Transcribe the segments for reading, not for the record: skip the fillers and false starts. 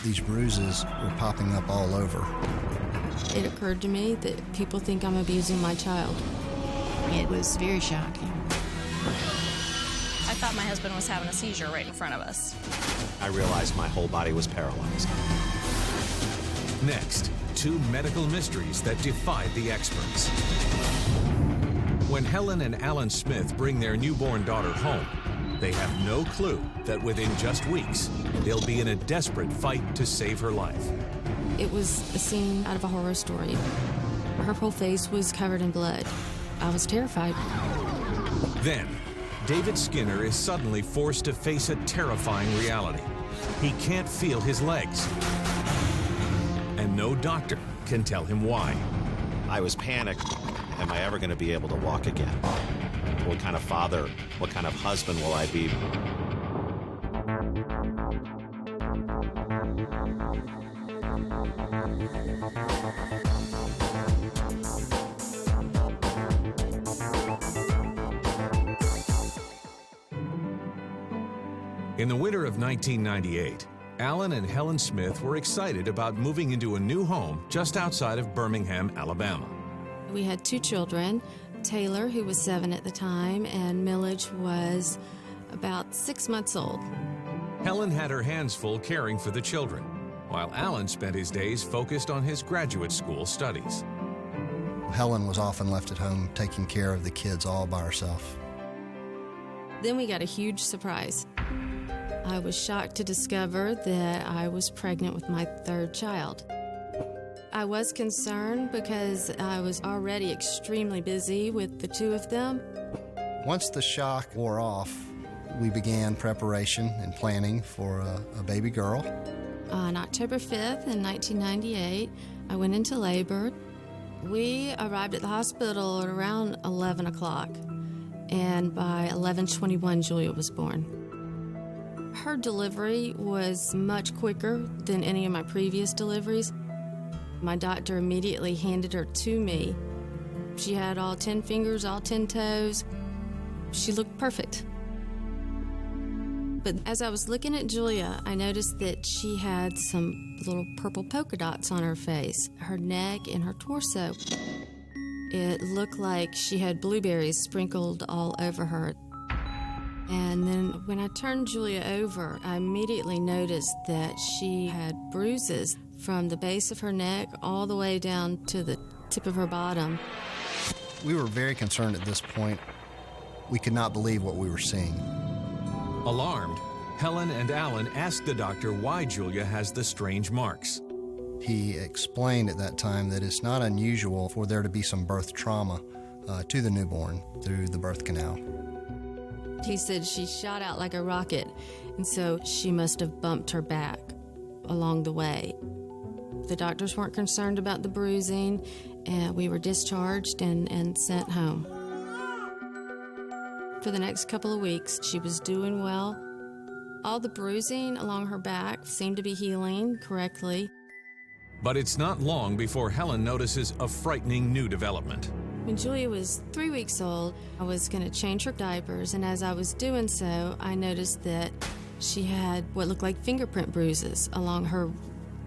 These bruises were popping up all over. It occurred to me that people think I'm abusing my child. It was very shocking. I thought my husband was having a seizure right in front of us. I realized my whole body was paralyzed. Next, two medical mysteries that defied the experts. When Helen and Alan Smith bring their newborn daughter home, they have no clue that within just weeks, they'll be in a desperate fight to save her life. It was a scene out of a horror story. Her whole face was covered in blood. I was terrified. Then, David Skinner is suddenly forced to face a terrifying reality. He can't feel his legs. And no doctor can tell him why. I was panicked. Am I ever going to be able to walk again? What kind of father, what kind of husband will I be? In the winter of 1998, Alan and Helen Smith were excited about moving into a new home just outside of Birmingham, Alabama. We had two children, Taylor, who was 7 at the time, and Millage was about 6 months old. Helen had her hands full caring for the children, while Alan spent his days focused on his graduate school studies. Helen was often left at home taking care of the kids all by herself. Then we got a huge surprise. I was shocked to discover that I was pregnant with my third child. I was concerned because I was already extremely busy with the two of them. Once the shock wore off, we began preparation and planning for a baby girl. On October 5th in 1998, I went into labor. We arrived at the hospital at around 11 o'clock, and by 11:21, Julia was born. Her delivery was much quicker than any of my previous deliveries. My doctor immediately handed her to me. She had all 10 fingers, all 10 toes. She looked perfect. But as I was looking at Julia, I noticed that she had some little purple polka dots on her face, her neck, and her torso. It looked like she had blueberries sprinkled all over her. And then when I turned Julia over, I immediately noticed that she had bruises from the base of her neck all the way down to the tip of her bottom. We were very concerned at this point. We could not believe what we were seeing. Alarmed, Helen and Alan asked the doctor why Julia has the strange marks. He explained at that time that it's not unusual for there to be some birth trauma to the newborn through the birth canal. He said she shot out like a rocket, and so she must have bumped her back along the way. The doctors weren't concerned about the bruising, and we were discharged and sent home. For the next couple of weeks, she was doing well. All the bruising along her back seemed to be healing correctly. But it's not long before Helen notices a frightening new development. When Julia was 3 weeks old, I was going to change her diapers, and as I was doing so, I noticed that she had what looked like fingerprint bruises along her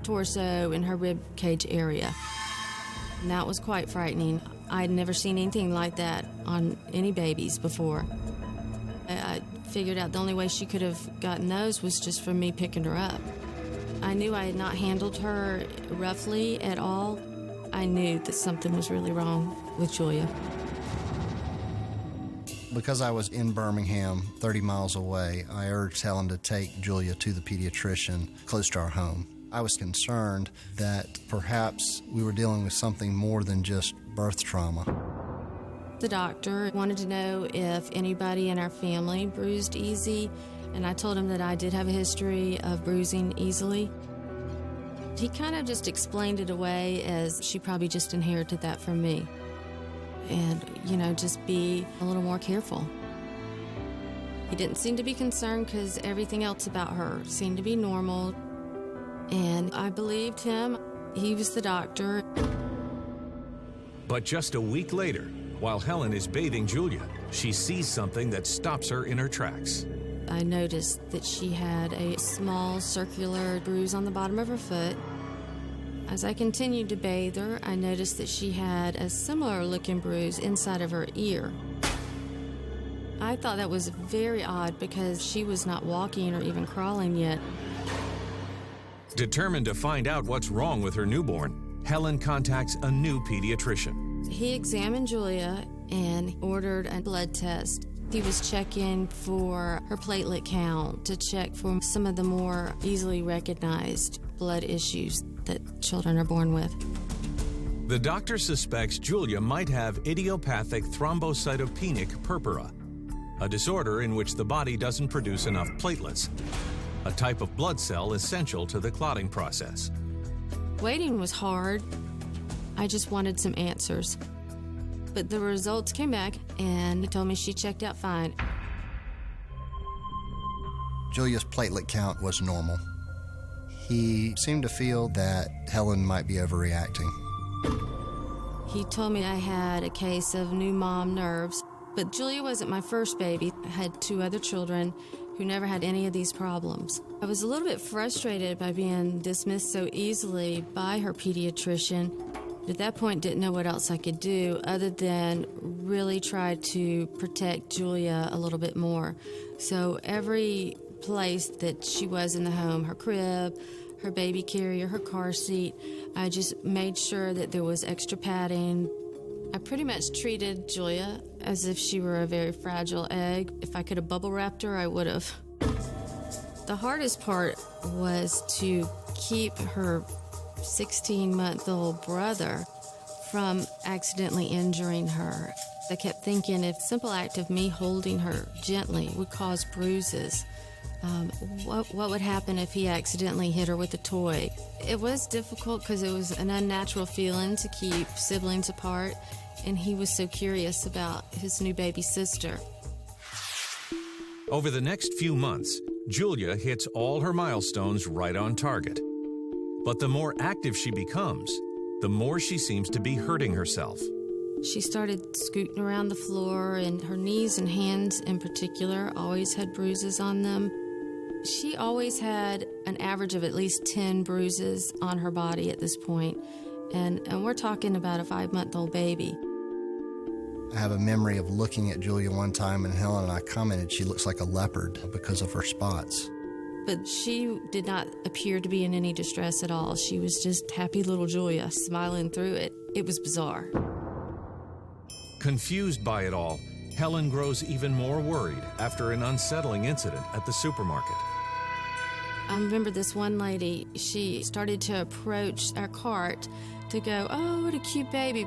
torso and her rib cage area. And that was quite frightening. I'd never seen anything like that on any babies before. I figured out the only way she could have gotten those was just from me picking her up. I knew I had not handled her roughly at all. I knew that something was really wrong with Julia. Because I was in Birmingham, 30 miles away, I urged Helen to take Julia to the pediatrician close to our home. I was concerned that perhaps we were dealing with something more than just birth trauma. The doctor wanted to know if anybody in our family bruised easy, and I told him that I did have a history of bruising easily. He kind of just explained it away as she probably just inherited that from me. And, just be a little more careful. He didn't seem to be concerned because everything else about her seemed to be normal. And I believed him. He was the doctor. But just a week later, while Helen is bathing Julia, she sees something that stops her in her tracks. I noticed that she had a small circular bruise on the bottom of her foot. As I continued to bathe her, I noticed that she had a similar looking bruise inside of her ear. I thought that was very odd because she was not walking or even crawling yet. Determined to find out what's wrong with her newborn, Helen contacts a new pediatrician. He examined Julia and ordered a blood test. He was checking for her platelet count to check for some of the more easily recognized blood issues that children are born with. The doctor suspects Julia might have idiopathic thrombocytopenic purpura, a disorder in which the body doesn't produce enough platelets, a type of blood cell essential to the clotting process. Waiting was hard. I just wanted some answers. But the results came back, and he told me she checked out fine. Julia's platelet count was normal. He seemed to feel that Helen might be overreacting. He told me I had a case of new mom nerves, but Julia wasn't my first baby. I had 2 other children who never had any of these problems. I was a little bit frustrated by being dismissed so easily by her pediatrician. At that point, didn't know what else I could do other than really try to protect Julia a little bit more. So every place that she was in the home, her crib, her baby carrier, her car seat, I just made sure that there was extra padding. I pretty much treated Julia as if she were a very fragile egg. If I could have bubble wrapped her, I would have. The hardest part was to keep her 16-month-old brother from accidentally injuring her. I kept thinking if simple act of me holding her gently would cause bruises, what would happen if he accidentally hit her with a toy? It was difficult because it was an unnatural feeling to keep siblings apart, and he was so curious about his new baby sister. Over the next few months, Julia hits all her milestones right on target. But the more active she becomes, the more she seems to be hurting herself. She started scooting around the floor, and her knees and hands in particular always had bruises on them. She always had an average of at least 10 bruises on her body at this point, and we're talking about a 5-month-old baby. I have a memory of looking at Julia one time, and Helen and I commented she looks like a leopard because of her spots. But she did not appear to be in any distress at all. She was just happy little Julia, smiling through it. It was bizarre. Confused by it all, Helen grows even more worried after an unsettling incident at the supermarket. I remember this one lady, she started to approach our cart to go, "Oh, what a cute baby."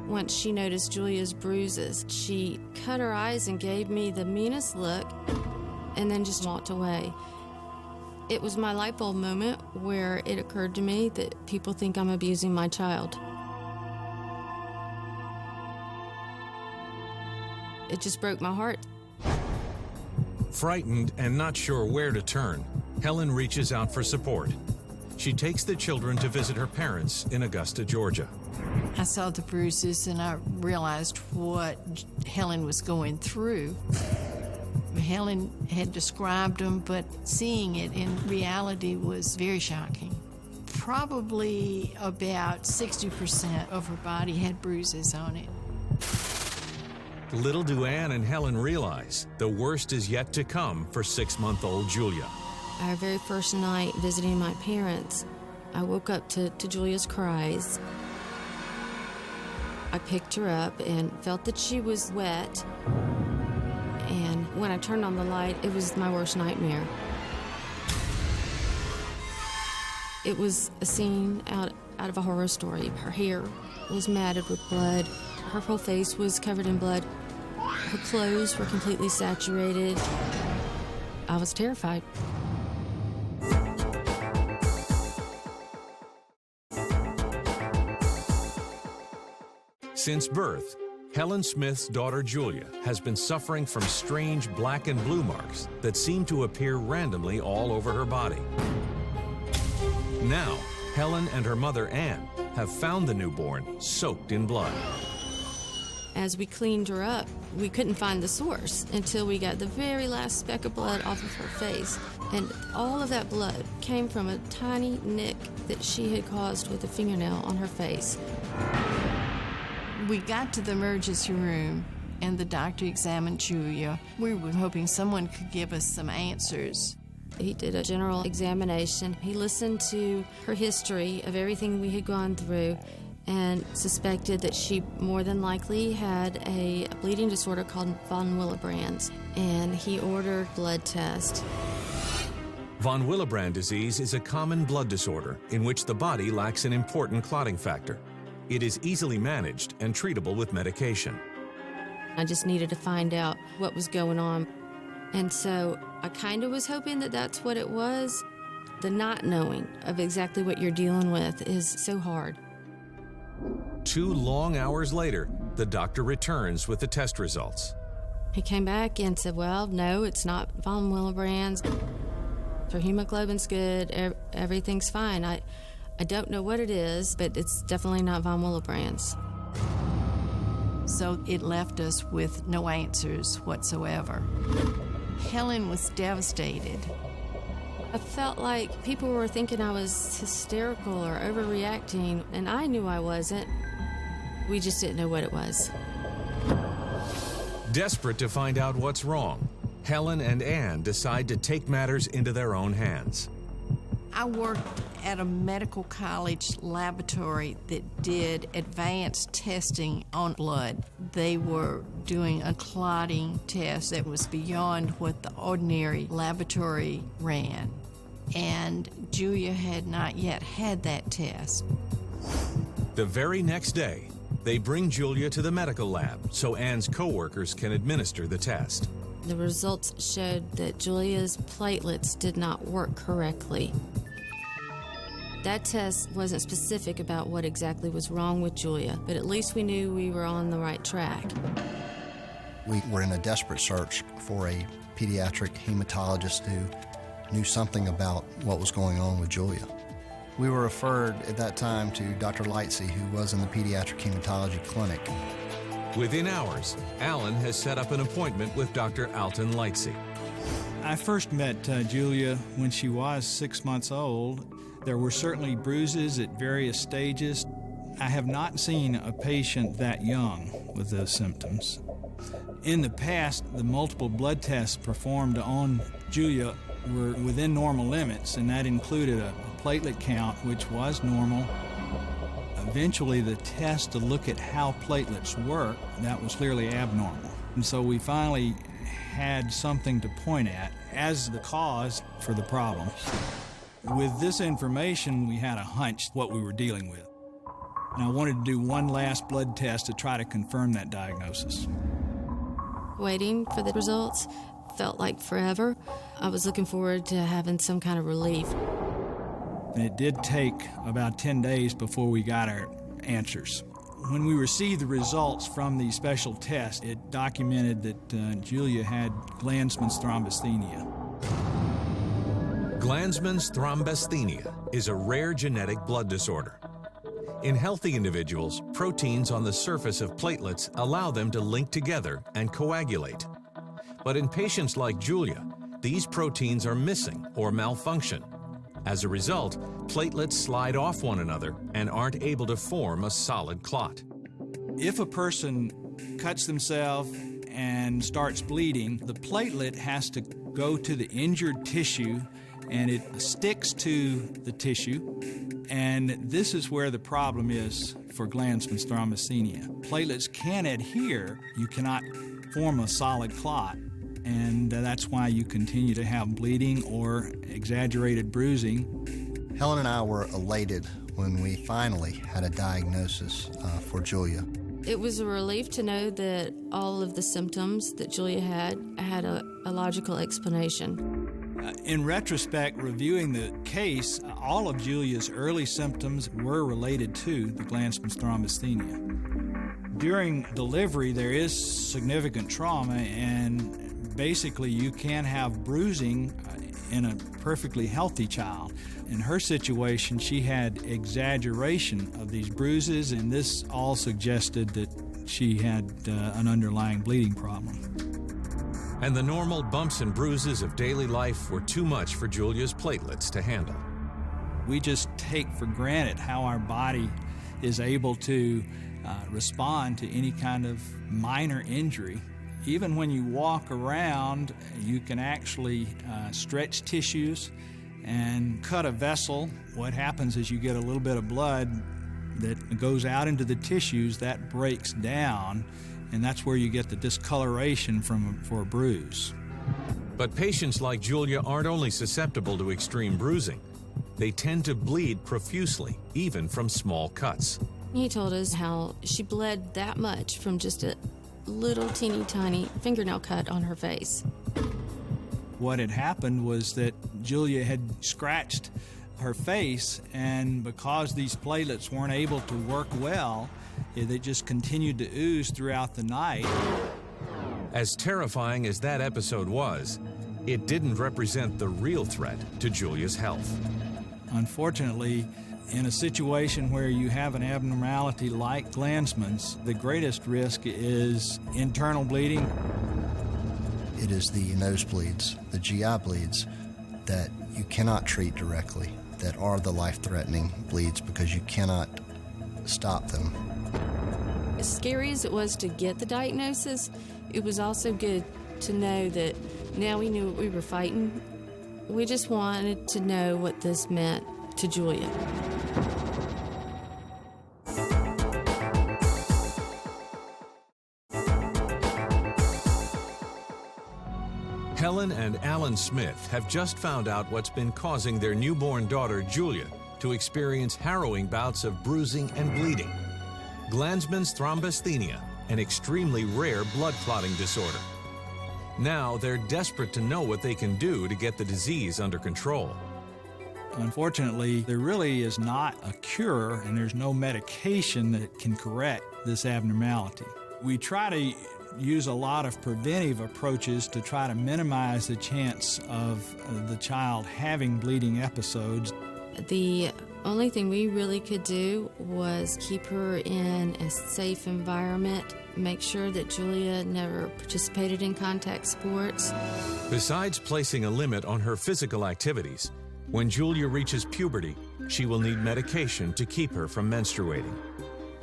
Once she noticed Julia's bruises, she cut her eyes and gave me the meanest look and then just walked away. It was my light bulb moment where it occurred to me that people think I'm abusing my child. It just broke my heart. Frightened and not sure where to turn, Helen reaches out for support. She takes the children to visit her parents in Augusta, Georgia. I saw the bruises and I realized what Helen was going through. Helen had described them, but seeing it in reality was very shocking. Probably about 60% of her body had bruises on it. Little do Anne and Helen realize the worst is yet to come for 6-month-old Julia. Our very first night visiting my parents, I woke up to Julia's cries. I picked her up and felt that she was wet. And when I turned on the light, it was my worst nightmare. It was a scene out of a horror story. Her hair was matted with blood. Her whole face was covered in blood. Her clothes were completely saturated. I was terrified. Since birth, Helen Smith's daughter Julia has been suffering from strange black and blue marks that seem to appear randomly all over her body. Now, Helen and her mother Anne have found the newborn soaked in blood. As we cleaned her up, We couldn't find the source until we got the very last speck of blood off of her face. And all of that blood came from a tiny nick that she had caused with a fingernail on her face. We got to the emergency room, and the doctor examined Julia. We were hoping someone could give us some answers. He did a general examination. He listened to her history of everything we had gone through and suspected that she more than likely had a bleeding disorder called von Willebrand's, and he ordered blood tests. Von Willebrand disease is a common blood disorder in which the body lacks an important clotting factor. It is easily managed and treatable with medication. I just needed to find out what was going on. And so I kind of was hoping that that's what it was. The not knowing of exactly what you're dealing with is so hard. 2 long hours later, the doctor returns with the test results. He came back and said, well, no, it's not von Willebrand's. Her hemoglobin's good, everything's fine. I don't know what it is, but it's definitely not von Willebrand's. So it left us with no answers whatsoever. Helen was devastated. I felt like people were thinking I was hysterical or overreacting, and I knew I wasn't. We just didn't know what it was. Desperate to find out what's wrong, Helen and Ann decide to take matters into their own hands. I worked at a medical college laboratory that did advanced testing on blood. They were doing a clotting test that was beyond what the ordinary laboratory ran. And Julia had not yet had that test. The very next day, they bring Julia to the medical lab so Ann's coworkers can administer the test. The results showed that Julia's platelets did not work correctly. That test wasn't specific about what exactly was wrong with Julia, but at least we knew we were on the right track. We were in a desperate search for a pediatric hematologist who knew something about what was going on with Julia. We were referred at that time to Dr. Lightsey, who was in the pediatric hematology clinic. Within hours, Alan has set up an appointment with Dr. Alton Lightsey. I first met Julia when she was 6 months old. There were certainly bruises at various stages. I have not seen a patient that young with those symptoms. In the past, the multiple blood tests performed on Julia were within normal limits, and that included a platelet count, which was normal. Eventually, the test to look at how platelets work, that was clearly abnormal. And so we finally had something to point at as the cause for the problem. With this information, we had a hunch what we were dealing with. And I wanted to do one last blood test to try to confirm that diagnosis. Waiting for the results felt like forever. I was looking forward to having some kind of relief. And it did take about 10 days before we got our answers. When we received the results from the special test, it documented that Julia had Glanzmann's thrombosthenia. Glanzmann's thrombosthenia is a rare genetic blood disorder. In healthy individuals, proteins on the surface of platelets allow them to link together and coagulate. But in patients like Julia, these proteins are missing or malfunction. As a result, platelets slide off one another and aren't able to form a solid clot. If a person cuts themselves and starts bleeding, the platelet has to go to the injured tissue and it sticks to the tissue. And this is where the problem is for Glanzmann's thrombosthenia. Platelets can adhere, you cannot form a solid clot. And that's why you continue to have bleeding or exaggerated bruising. Helen and I were elated when we finally had a diagnosis for Julia. It was a relief to know that all of the symptoms that Julia had a logical explanation. In retrospect, reviewing the case, all of Julia's early symptoms were related to the Glanzmann's thrombosthenia. During delivery, there is significant trauma, and basically you can have bruising in a perfectly healthy child. In her situation, she had exaggeration of these bruises, and this all suggested that she had an underlying bleeding problem. And the normal bumps and bruises of daily life were too much for Julia's platelets to handle. We just take for granted how our body is able to respond to any kind of minor injury. Even when you walk around, you can actually stretch tissues and cut a vessel. What happens is you get a little bit of blood that goes out into the tissues, that breaks down, and that's where you get the discoloration for a bruise. But patients like Julia aren't only susceptible to extreme bruising. They tend to bleed profusely, even from small cuts. He told us how she bled that much from just a little teeny tiny fingernail cut on her face. What had happened was that Julia had scratched her face, and because these platelets weren't able to work well, they just continued to ooze throughout the night. As terrifying as that episode was, it didn't represent the real threat to Julia's health. Unfortunately, in a situation where you have an abnormality like Glanzmann's, the greatest risk is internal bleeding. It is the nosebleeds, the GI bleeds, that you cannot treat directly, that are the life-threatening bleeds because you cannot stop them. As scary as it was to get the diagnosis, it was also good to know that now we knew what we were fighting. We just wanted to know what this meant to Julia. Helen and Alan Smith have just found out what's been causing their newborn daughter, Julia, to experience harrowing bouts of bruising and bleeding. Glanzmann's Thrombosthenia, an extremely rare blood clotting disorder. Now they're desperate to know what they can do to get the disease under control. Unfortunately, there really is not a cure, and there's no medication that can correct this abnormality. We try to use a lot of preventive approaches to try to minimize the chance of the child having bleeding episodes. The only thing we really could do was keep her in a safe environment, make sure that Julia never participated in contact sports. Besides placing a limit on her physical activities, when Julia reaches puberty, she will need medication to keep her from menstruating.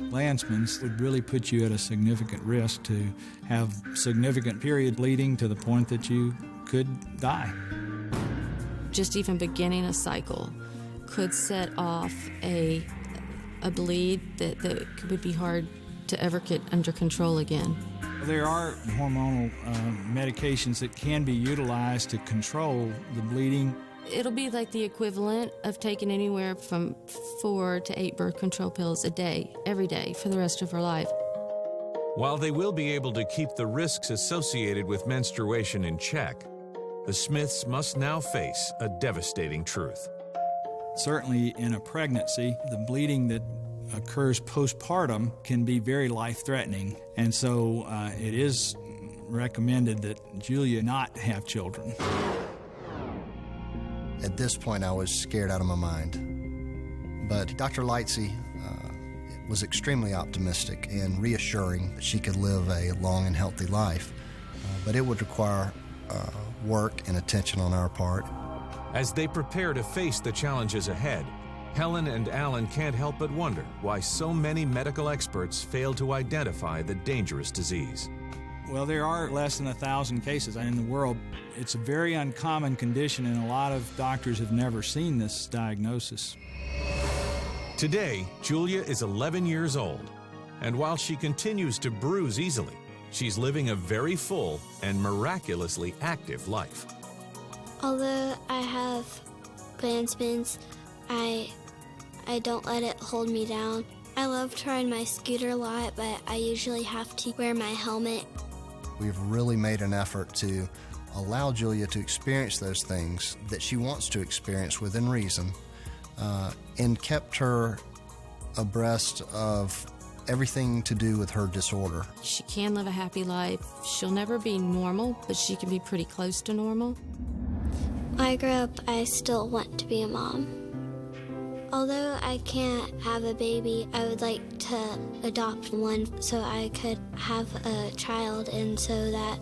Glanzmann's would really put you at a significant risk to have significant period bleeding to the point that you could die. Just even beginning a cycle could set off a bleed that would be hard to ever get under control again. There are hormonal medications that can be utilized to control the bleeding. It'll be like the equivalent of taking anywhere from 4 to 8 birth control pills a day, every day, for the rest of her life. While they will be able to keep the risks associated with menstruation in check, the Smiths must now face a devastating truth. Certainly in a pregnancy, the bleeding that occurs postpartum can be very life-threatening, and so it is recommended that Julia not have children. At this point, I was scared out of my mind. But Dr. Lightsey was extremely optimistic and reassuring that she could live a long and healthy life. But it would require work and attention on our part. As they prepare to face the challenges ahead, Helen and Alan can't help but wonder why so many medical experts fail to identify the dangerous disease. Well, there are less than 1,000 cases in the world. It's a very uncommon condition, and a lot of doctors have never seen this diagnosis. Today, Julia is 11 years old, and while she continues to bruise easily, she's living a very full and miraculously active life. Although I have Glanzmann's, I don't let it hold me down. I love to ride my scooter a lot, but I usually have to wear my helmet. We've really made an effort to allow Julia to experience those things that she wants to experience within reason, and kept her abreast of everything to do with her disorder. She can live a happy life. She'll never be normal, but she can be pretty close to normal. When I grow up, I still want to be a mom. Although I can't have a baby, I would like to adopt one so I could have a child and so that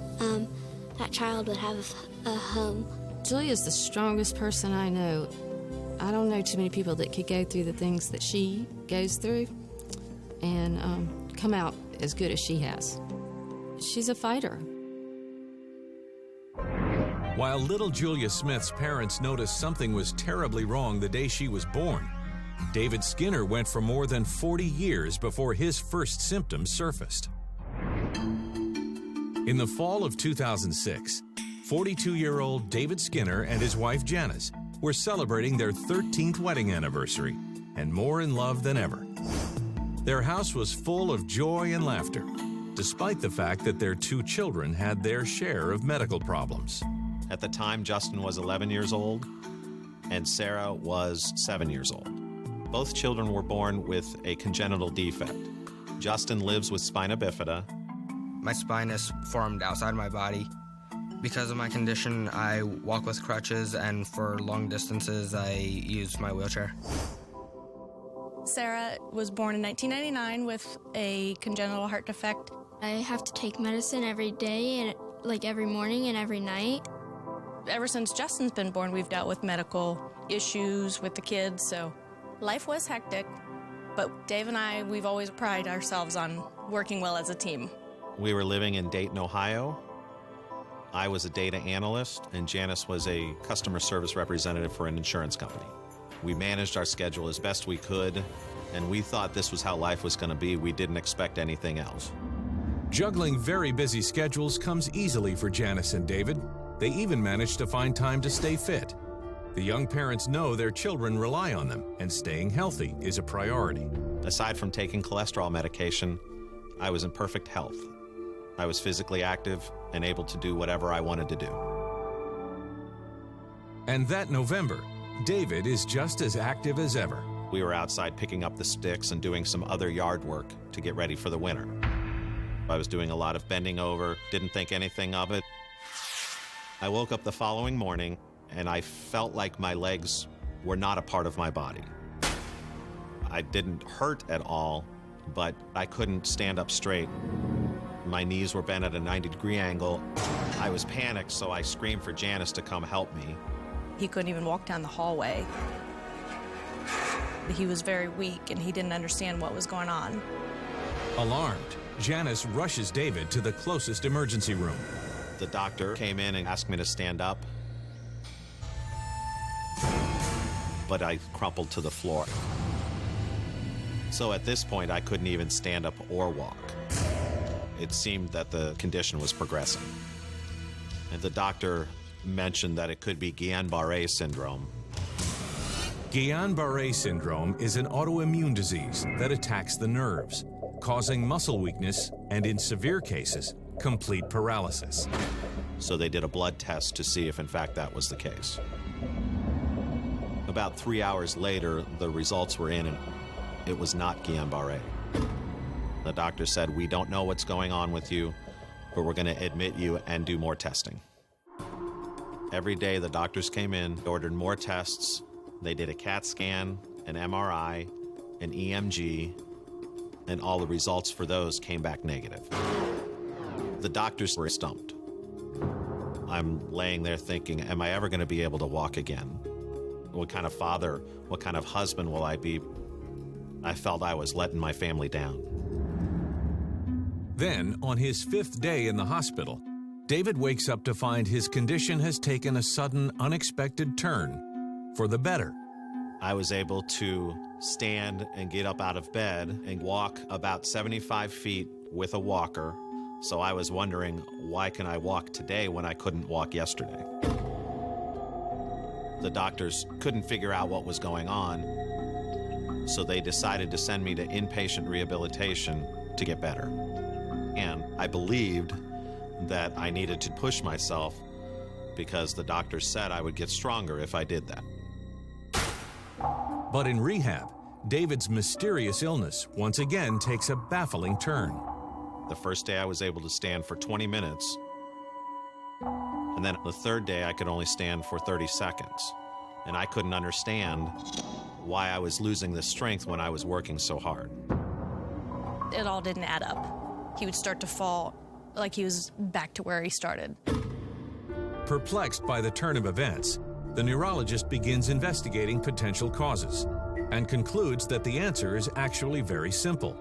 that child would have a home. Julia's the strongest person I know. I don't know too many people that could go through the things that she goes through and come out as good as she has. She's a fighter. While little Julia Smith's parents noticed something was terribly wrong the day she was born, David Skinner went for more than 40 years before his first symptoms surfaced. In the fall of 2006, 42-year-old David Skinner and his wife Janice were celebrating their 13th wedding anniversary and more in love than ever. Their house was full of joy and laughter, despite the fact that their 2 children had their share of medical problems. At the time, Justin was 11 years old and Sarah was 7 years old. Both children were born with a congenital defect. Justin lives with spina bifida. My spine is formed outside my body. Because of my condition, I walk with crutches, and for long distances, I use my wheelchair. Sarah was born in 1999 with a congenital heart defect. I have to take medicine every day, and like every morning and every night. Ever since Justin's been born, we've dealt with medical issues with the kids, so life was hectic. But Dave and I, we've always prided ourselves on working well as a team. We were living in Dayton, Ohio. I was a data analyst, and Janice was a customer service representative for an insurance company. We managed our schedule as best we could, and we thought this was how life was going to be. We didn't expect anything else. Juggling very busy schedules comes easily for Janice and David. They even managed to find time to stay fit. The young parents know their children rely on them, and staying healthy is a priority. Aside from taking cholesterol medication, I was in perfect health. I was physically active and able to do whatever I wanted to do. And that November, David is just as active as ever. We were outside picking up the sticks and doing some other yard work to get ready for the winter. I was doing a lot of bending over, didn't think anything of it. I woke up the following morning and I felt like my legs were not a part of my body. I didn't hurt at all, but I couldn't stand up straight. My knees were bent at a 90-degree angle. I was panicked, so I screamed for Janice to come help me. He couldn't even walk down the hallway. He was very weak, and he didn't understand what was going on. Alarmed, Janice rushes David to the closest emergency room. The doctor came in and asked me to stand up, but I crumpled to the floor. So at this point, I couldn't even stand up or walk. It seemed that the condition was progressing. And the doctor mentioned that it could be Guillain-Barré syndrome. Guillain-Barré syndrome is an autoimmune disease that attacks the nerves, causing muscle weakness and, in severe cases, complete paralysis. So they did a blood test to see if, in fact, that was the case. About 3 hours later, the results were in, and it was not Guillain-Barré. The doctor said, "We don't know what's going on with you, but we're going to admit you and do more testing." Every day, the doctors came in, ordered more tests. They did a CAT scan, an MRI, an EMG, and all the results for those came back negative. The doctors were stumped. I'm laying there thinking, am I ever going to be able to walk again? What kind of father, what kind of husband will I be? I felt I was letting my family down. Then, on his 5th day in the hospital, David wakes up to find his condition has taken a sudden, unexpected turn for the better. I was able to stand and get up out of bed and walk about 75 feet with a walker. So I was wondering, why can I walk today when I couldn't walk yesterday? The doctors couldn't figure out what was going on, so they decided to send me to inpatient rehabilitation to get better. And I believed that I needed to push myself because the doctor said I would get stronger if I did that. But in rehab, David's mysterious illness once again takes a baffling turn. The first day I was able to stand for 20 minutes, and then the third day I could only stand for 30 seconds. And I couldn't understand why I was losing the strength when I was working so hard. It all didn't add up. He would start to fall like he was back to where he started. Perplexed by the turn of events, the neurologist begins investigating potential causes and concludes that the answer is actually very simple.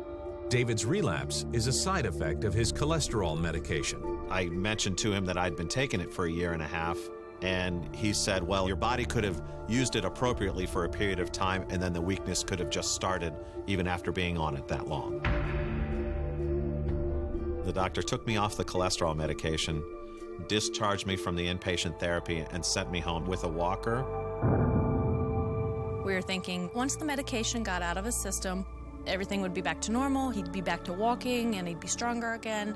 David's relapse is a side effect of his cholesterol medication. I mentioned to him that I'd been taking it for a year and a half, and he said, well, your body could have used it appropriately for a period of time, and then the weakness could have just started even after being on it that long. The doctor took me off the cholesterol medication, discharged me from the inpatient therapy, and sent me home with a walker. We were thinking once the medication got out of his system, everything would be back to normal, he'd be back to walking, and he'd be stronger again.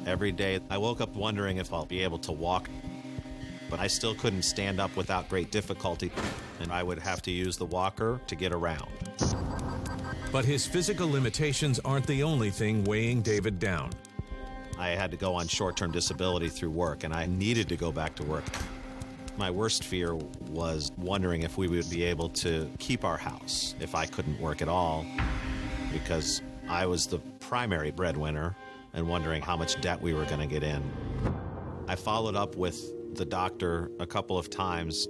Every day, I woke up wondering if I'll be able to walk, but I still couldn't stand up without great difficulty, and I would have to use the walker to get around. But his physical limitations aren't the only thing weighing David down. I had to go on short-term disability through work, and I needed to go back to work. My worst fear was wondering if we would be able to keep our house if I couldn't work at all, because I was the primary breadwinner, and wondering how much debt we were going to get in. I followed up with the doctor a couple of times,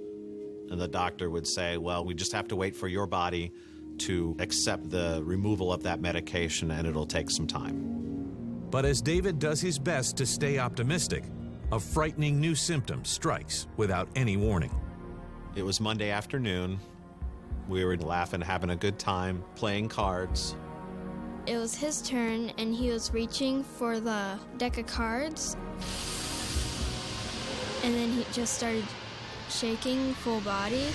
and the doctor would say, well, we just have to wait for your body to accept the removal of that medication, and it'll take some time. But as David does his best to stay optimistic, a frightening new symptom strikes without any warning. It was Monday afternoon. We were laughing, having a good time, playing cards. It was his turn, and he was reaching for the deck of cards. And then he just started shaking full body.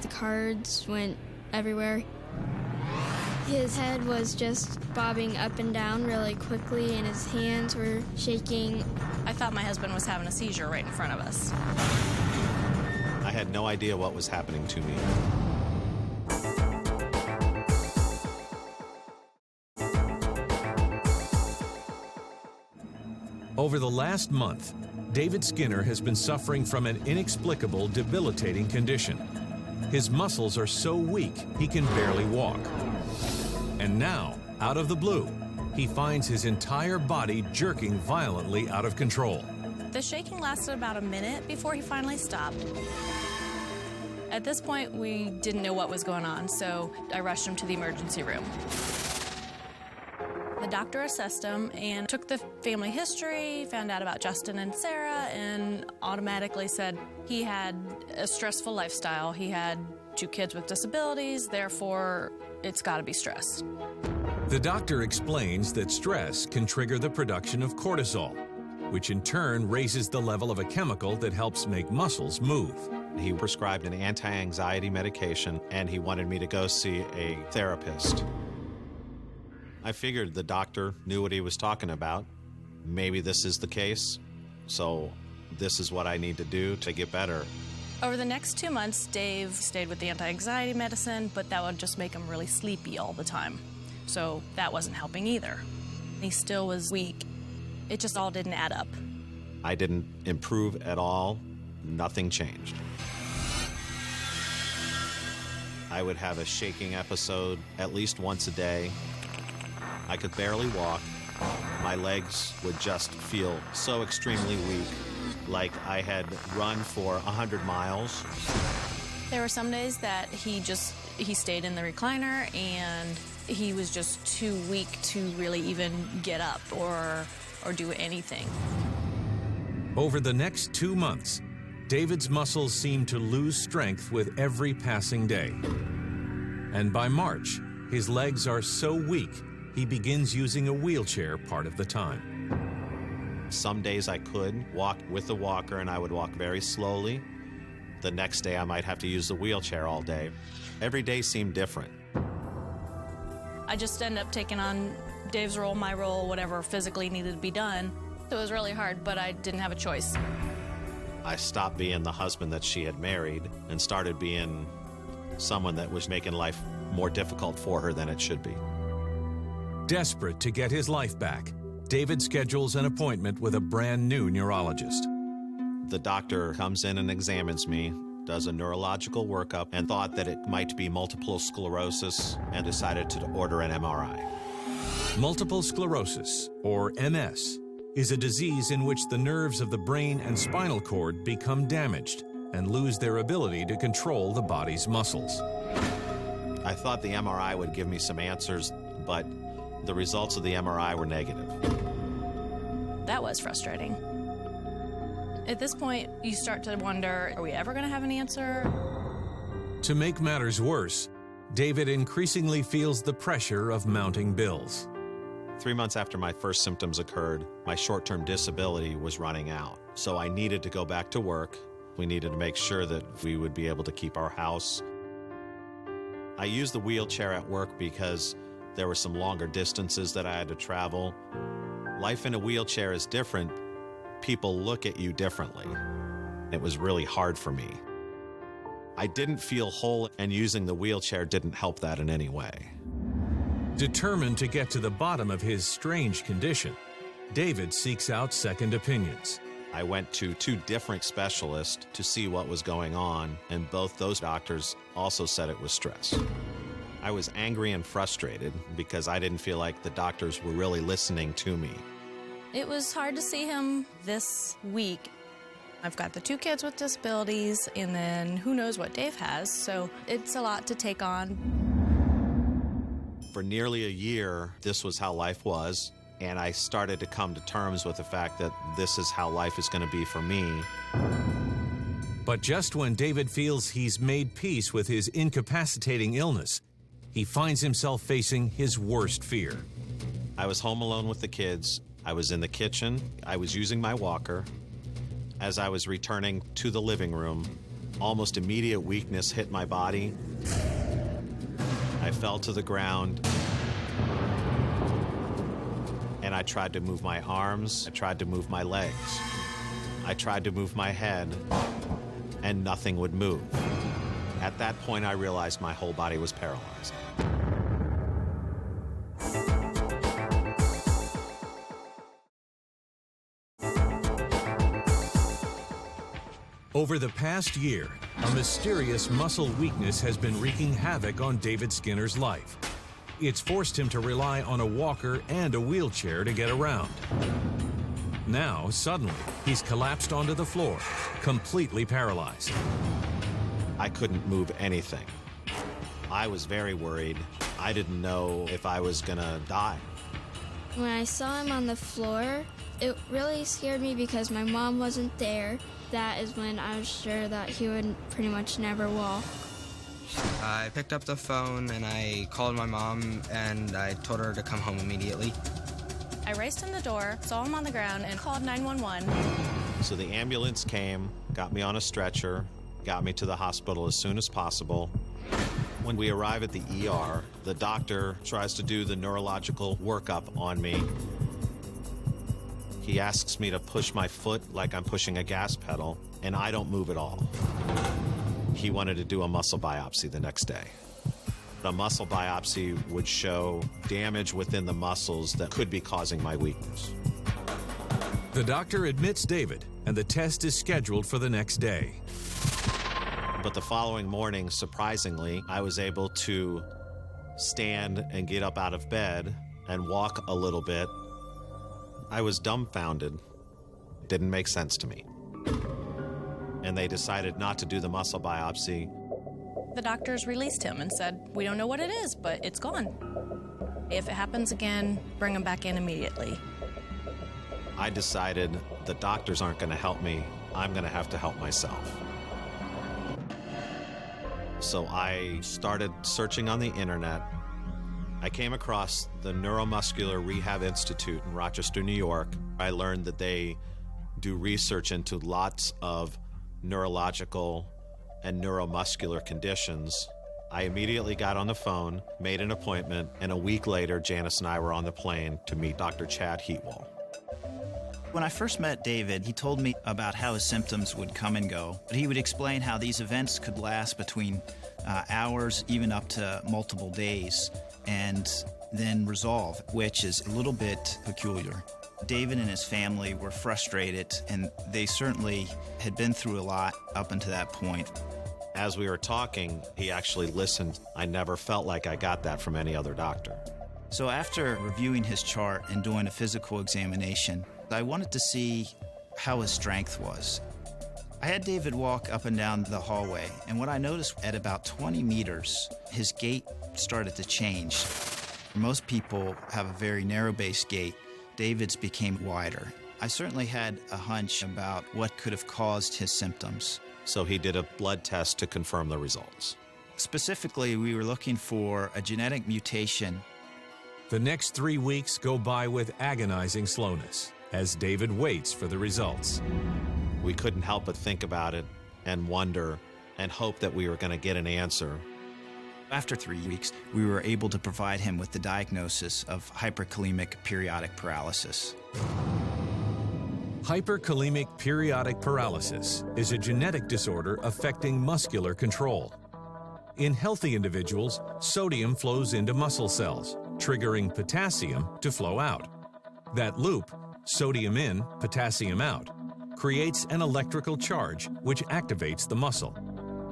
The cards went everywhere. His head was just bobbing up and down really quickly, and his hands were shaking. I thought my husband was having a seizure right in front of us. I had no idea what was happening to me. Over the last month, David Skinner has been suffering from an inexplicable, debilitating condition. His muscles are so weak, he can barely walk. And now, out of the blue, he finds his entire body jerking violently out of control. The shaking lasted about a minute before he finally stopped. At this point, we didn't know what was going on, so I rushed him to the emergency room. The doctor assessed him and took the family history, found out about Justin and Sarah, and automatically said he had a stressful lifestyle. He had 2 kids with disabilities, therefore it's got to be stress. The doctor explains that stress can trigger the production of cortisol, which in turn raises the level of a chemical that helps make muscles move. He prescribed an anti-anxiety medication, and he wanted me to go see a therapist. I figured the doctor knew what he was talking about. Maybe this is the case, so this is what I need to do to get better. Over the next 2 months, Dave stayed with the anti-anxiety medicine, but that would just make him really sleepy all the time. So that wasn't helping either. He still was weak. It just all didn't add up. I didn't improve at all. Nothing changed. I would have a shaking episode at least once a day. I could barely walk. My legs would just feel so extremely weak, like I had run for 100 miles. There were some days that he stayed in the recliner and he was just too weak to really even get up or do anything. Over the next 2 months, David's muscles seem to lose strength with every passing day. And by March, his legs are so weak, he begins using a wheelchair part of the time. Some days I could walk with the walker, and I would walk very slowly. The next day I might have to use the wheelchair all day. Every day seemed different. I just ended up taking on Dave's role, my role, whatever physically needed to be done. It was really hard, but I didn't have a choice. I stopped being the husband that she had married and started being someone that was making life more difficult for her than it should be. Desperate to get his life back, David schedules an appointment with a brand new neurologist. The doctor comes in and examines me, does a neurological workup and thought that it might be multiple sclerosis and decided to order an MRI. Multiple sclerosis, or MS, is a disease in which the nerves of the brain and spinal cord become damaged and lose their ability to control the body's muscles. I thought the MRI would give me some answers, but the results of the MRI were negative. That was frustrating. At this point, you start to wonder, are we ever going to have an answer? To make matters worse, David increasingly feels the pressure of mounting bills. 3 months after my first symptoms occurred, my short-term disability was running out. So I needed to go back to work. We needed to make sure that we would be able to keep our house. I used the wheelchair at work because there were some longer distances that I had to travel. Life in a wheelchair is different. People look at you differently. It was really hard for me. I didn't feel whole, and using the wheelchair didn't help that in any way. Determined to get to the bottom of his strange condition, David seeks out second opinions. I went to 2 different specialists to see what was going on, and both those doctors also said it was stress. I was angry and frustrated because I didn't feel like the doctors were really listening to me. It was hard to see him this week. I've got the 2 kids with disabilities, and then who knows what Dave has, so it's a lot to take on. For nearly a year, this was how life was, and I started to come to terms with the fact that this is how life is going to be for me. But just when David feels he's made peace with his incapacitating illness, he finds himself facing his worst fear. I was home alone with the kids. I was in the kitchen. I was using my walker. As I was returning to the living room, almost immediate weakness hit my body. I fell to the ground, and I tried to move my arms. I tried to move my legs. I tried to move my head, and nothing would move. At that point, I realized my whole body was paralyzed. Over the past year, a mysterious muscle weakness has been wreaking havoc on David Skinner's life. It's forced him to rely on a walker and a wheelchair to get around. Now, suddenly, he's collapsed onto the floor, completely paralyzed. I couldn't move anything. I was very worried. I didn't know if I was gonna die. When I saw him on the floor, it really scared me because my mom wasn't there. That is when I was sure that he would pretty much never walk. I picked up the phone and I called my mom and I told her to come home immediately. I raced in the door, saw him on the ground, and called 911. So the ambulance came, got me on a stretcher, got me to the hospital as soon as possible. When we arrive at the ER, the doctor tries to do the neurological workup on me. He asks me to push my foot like I'm pushing a gas pedal, and I don't move at all. He wanted to do a muscle biopsy the next day. The muscle biopsy would show damage within the muscles that could be causing my weakness. The doctor admits David, and the test is scheduled for the next day. But the following morning, surprisingly, I was able to stand and get up out of bed and walk a little bit. I was dumbfounded. It didn't make sense to me. And they decided not to do the muscle biopsy. The doctors released him and said, we don't know what it is, but it's gone. If it happens again, bring him back in immediately. I decided the doctors aren't going to help me. I'm going to have to help myself. So I started searching on the internet. I came across the Neuromuscular Rehab Institute in Rochester, New York. I learned that they do research into lots of neurological and neuromuscular conditions. I immediately got on the phone, made an appointment, and a week later, Janice and I were on the plane to meet Dr. Chad Heatwell. When I first met David, he told me about how his symptoms would come and go. But he would explain how these events could last between hours, even up to multiple days, and then resolve, which is a little bit peculiar. David and his family were frustrated, and they certainly had been through a lot up until that point. As we were talking, he actually listened. I never felt like I got that from any other doctor. So after reviewing his chart and doing a physical examination, I wanted to see how his strength was. I had David walk up and down the hallway, and what I noticed at about 20 meters, his gait started to change. Most people have a very narrow-based gait. David's became wider. I certainly had a hunch about what could have caused his symptoms. So he did a blood test to confirm the results. Specifically, we were looking for a genetic mutation. The next 3 weeks go by with agonizing slowness as David waits for the results. We couldn't help but think about it and wonder and hope that we were going to get an answer. After 3 weeks, we were able to provide him with the diagnosis of hyperkalemic periodic paralysis. Hyperkalemic periodic paralysis is a genetic disorder affecting muscular control. In healthy individuals, sodium flows into muscle cells, triggering potassium to flow out. That loop, sodium in, potassium out, creates an electrical charge which activates the muscle.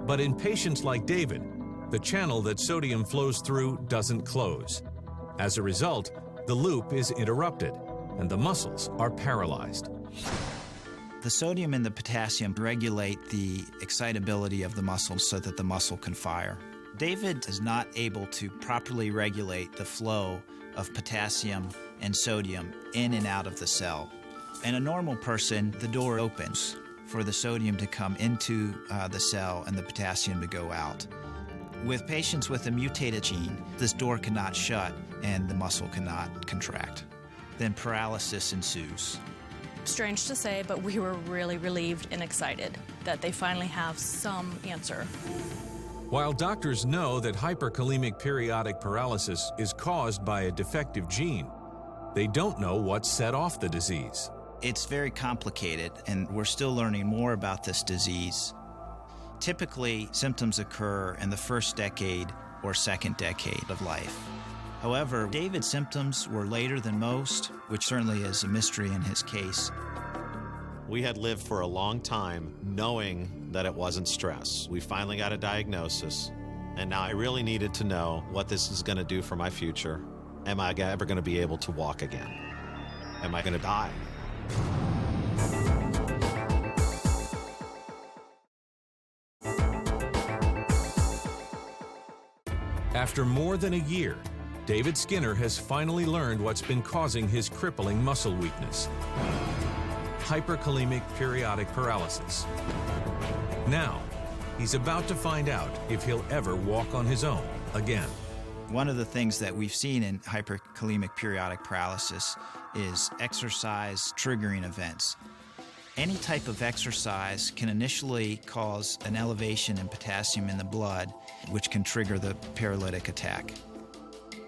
But in patients like David, the channel that sodium flows through doesn't close. As a result, the loop is interrupted and the muscles are paralyzed. The sodium and the potassium regulate the excitability of the muscle so that the muscle can fire. David is not able to properly regulate the flow of potassium and sodium in and out of the cell. In a normal person, the door opens for the sodium to come into the cell and the potassium to go out. With patients with a mutated gene, this door cannot shut and the muscle cannot contract. Then paralysis ensues. Strange to say, but we were really relieved and excited that they finally have some answer. While doctors know that hyperkalemic periodic paralysis is caused by a defective gene, they don't know what set off the disease. It's very complicated, and we're still learning more about this disease. Typically, symptoms occur in the first decade or second decade of life. However, David's symptoms were later than most, which certainly is a mystery in his case. We had lived for a long time knowing that it wasn't stress. We finally got a diagnosis, and now I really needed to know what this is going to do for my future. Am I ever going to be able to walk again? Am I going to die? After more than a year, David Skinner has finally learned what's been causing his crippling muscle weakness: hyperkalemic periodic paralysis. Now, he's about to find out if he'll ever walk on his own again. One of the things that we've seen in hyperkalemic periodic paralysis is exercise triggering events. Any type of exercise can initially cause an elevation in potassium in the blood, which can trigger the paralytic attack.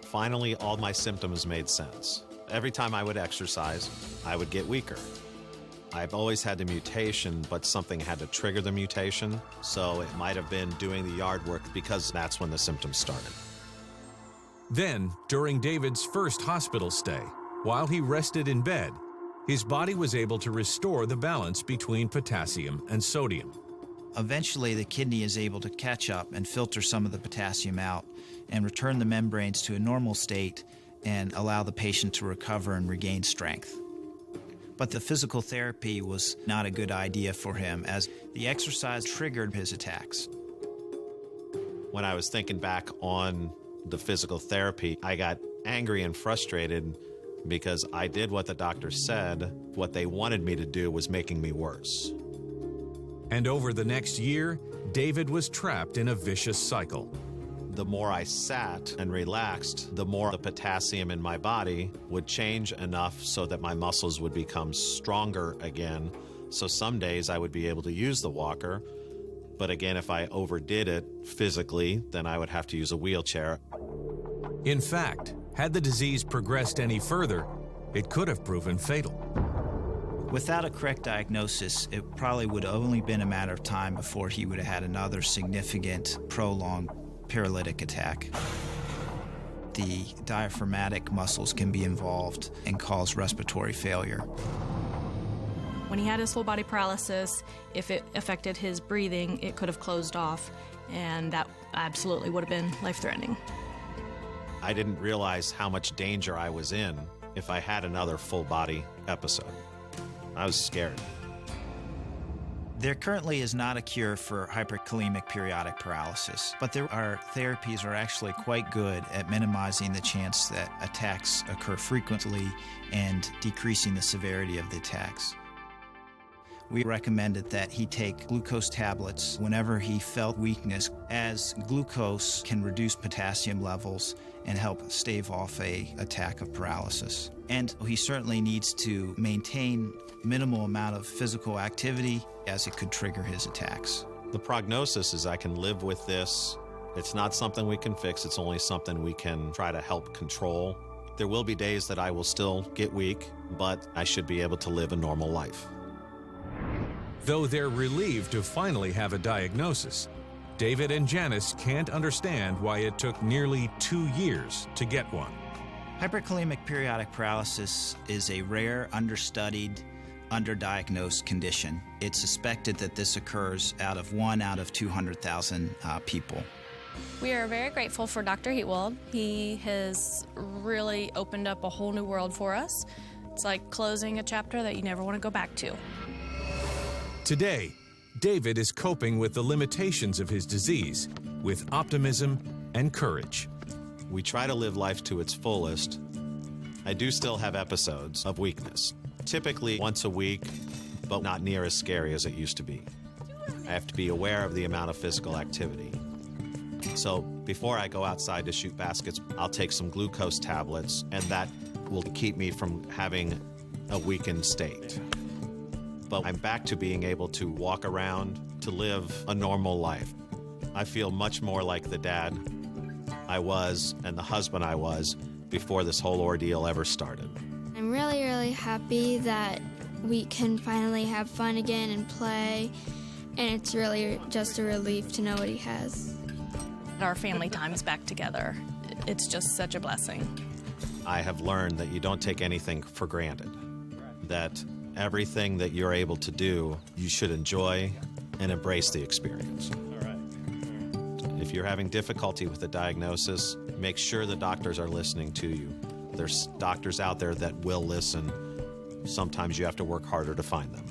Finally, all my symptoms made sense. Every time I would exercise, I would get weaker. I've always had the mutation, but something had to trigger the mutation, so it might have been doing the yard work because that's when the symptoms started. Then, during David's first hospital stay, while he rested in bed, his body was able to restore the balance between potassium and sodium. Eventually, the kidney is able to catch up and filter some of the potassium out and return the membranes to a normal state and allow the patient to recover and regain strength. But the physical therapy was not a good idea for him, as the exercise triggered his attacks. When I was thinking back on the physical therapy, I got angry and frustrated because I did what the doctor said. What they wanted me to do was making me worse. And over the next year, David was trapped in a vicious cycle. The more I sat and relaxed, the more the potassium in my body would change enough so that my muscles would become stronger again. So some days I would be able to use the walker, but again, if I overdid it physically, then I would have to use a wheelchair. In fact, had the disease progressed any further, it could have proven fatal. Without a correct diagnosis, it probably would have only been a matter of time before he would have had another significant, prolonged paralytic attack. The diaphragmatic muscles can be involved and cause respiratory failure. When he had his full body paralysis, if it affected his breathing, it could have closed off, and that absolutely would have been life-threatening. I didn't realize how much danger I was in if I had another full body episode. I was scared. There currently is not a cure for hyperkalemic periodic paralysis, but there are therapies that are actually quite good at minimizing the chance that attacks occur frequently and decreasing the severity of the attacks. We recommended that he take glucose tablets whenever he felt weakness, as glucose can reduce potassium levels and help stave off an attack of paralysis. And he certainly needs to maintain minimal amount of physical activity, as it could trigger his attacks. The prognosis is I can live with this. It's not something we can fix. It's only something we can try to help control. There will be days that I will still get weak, but I should be able to live a normal life. Though they're relieved to finally have a diagnosis, David and Janice can't understand why it took nearly 2 years to get one. Hyperkalemic periodic paralysis is a rare, understudied, underdiagnosed condition. It's suspected that this occurs out of 1 out of 200,000 people. We are very grateful for Dr. Heatwald. He has really opened up a whole new world for us. It's like closing a chapter that you never want to go back to. Today, David is coping with the limitations of his disease with optimism and courage. We try to live life to its fullest. I do still have episodes of weakness, typically once a week, but not near as scary as it used to be. I have to be aware of the amount of physical activity. So before I go outside to shoot baskets, I'll take some glucose tablets, and that will keep me from having a weakened state. But I'm back to being able to walk around, to live a normal life. I feel much more like the dad I was and the husband I was before this whole ordeal ever started. I'm really, really happy that we can finally have fun again and play, and it's really just a relief to know what he has. Our family time's back together. It's just such a blessing. I have learned that you don't take anything for granted, that everything that you're able to do, you should enjoy and embrace the experience. If you're having difficulty with the diagnosis, make sure the doctors are listening to you. There's doctors out there that will listen. Sometimes you have to work harder to find them.